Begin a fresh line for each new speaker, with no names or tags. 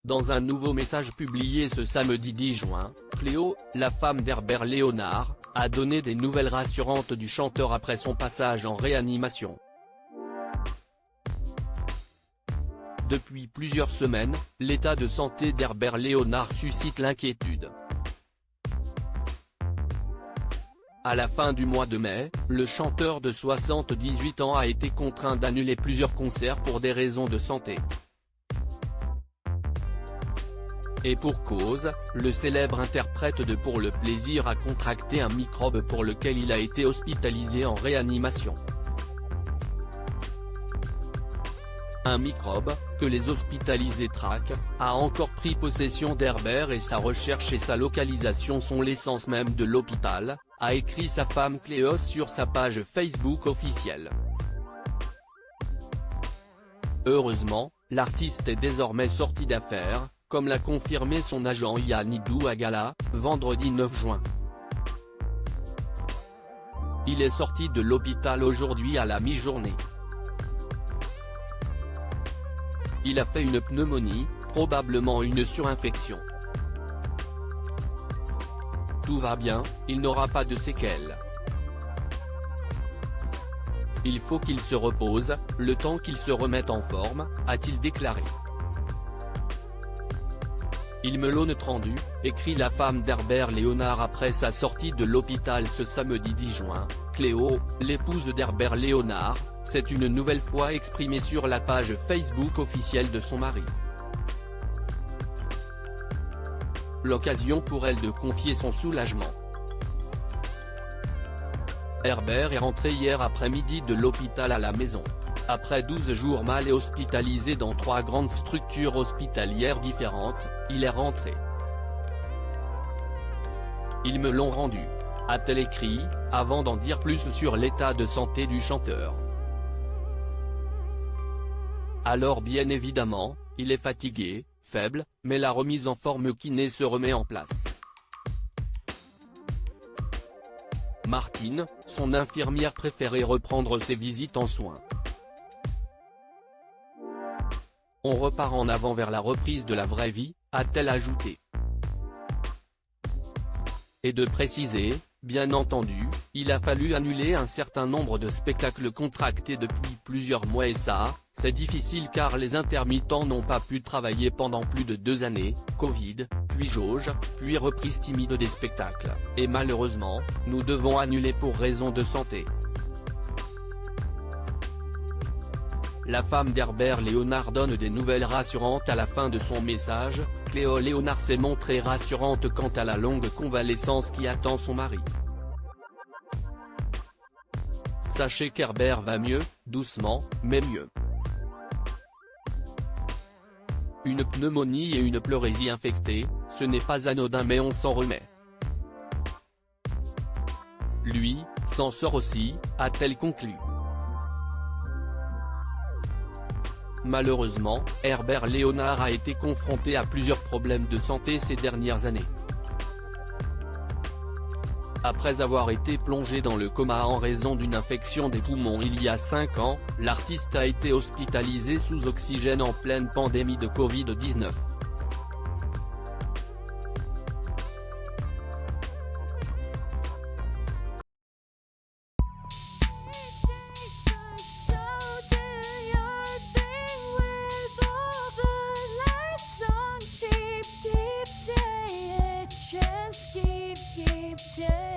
Dans un nouveau message publié ce samedi 10 juin, Cléo, la femme d'Herbert Léonard, a donné des nouvelles rassurantes du chanteur après son passage en réanimation. Depuis plusieurs semaines, l'état de santé d'Herbert Léonard suscite l'inquiétude. À la fin du mois de mai, le chanteur de 78 ans a été contraint d'annuler plusieurs concerts pour des raisons de santé. Et pour cause, le célèbre interprète de Pour le plaisir a contracté un microbe pour lequel il a été hospitalisé en réanimation. Un microbe, que les hospitalisés traquent, a encore pris possession d'Herbert et sa recherche et sa localisation sont l'essence même de l'hôpital, a écrit sa femme Cléo sur sa page Facebook officielle. Heureusement, l'artiste est désormais sorti d'affaire, comme l'a confirmé son agent Yanidou Agala, vendredi 9 juin. Il est sorti de l'hôpital aujourd'hui à la mi-journée. Il a fait une pneumonie, probablement une surinfection. Tout va bien, il n'aura pas de séquelles. Il faut qu'il se repose, le temps qu'il se remette en forme, a-t-il déclaré. Il me l'ont rendu, écrit la femme d'Herbert Léonard après sa sortie de l'hôpital ce samedi 10 juin, Cléo, l'épouse d'Herbert Léonard, s'est une nouvelle fois exprimée sur la page Facebook officielle de son mari. L'occasion pour elle de confier son soulagement. Herbert est rentré hier après-midi de l'hôpital à la maison. Après 12 jours mal et hospitalisé dans 3 grandes structures hospitalières différentes, il est rentré. Ils me l'ont rendu, a-t-elle écrit, avant d'en dire plus sur l'état de santé du chanteur. Alors bien évidemment, il est fatigué, faible, mais la remise en forme kiné se remet en place. Martine, son infirmière préférait reprendre ses visites en soins. On repart en avant vers la reprise de la vraie vie, a-t-elle ajouté. Et de préciser, bien entendu, il a fallu annuler un certain nombre de spectacles contractés depuis plusieurs mois et ça, c'est difficile car les intermittents n'ont pas pu travailler pendant plus de 2 années, Covid, puis jauge, puis reprise timide des spectacles, et malheureusement, nous devons annuler pour raison de santé. La femme d'Herbert Léonard donne des nouvelles rassurantes à la fin de son message. Cléo Léonard s'est montrée rassurante quant à la longue convalescence qui attend son mari. Sachez qu'Herbert va mieux, doucement, mais mieux. Une pneumonie et une pleurésie infectée, ce n'est pas anodin mais on s'en remet. Lui, s'en sort aussi, a-t-elle conclu. Malheureusement, Herbert Léonard a été confronté à plusieurs problèmes de santé ces dernières années. Après avoir été plongé dans le coma en raison d'une infection des poumons il y a 5 ans, l'artiste a été hospitalisé sous oxygène en pleine pandémie de Covid-19.
Keep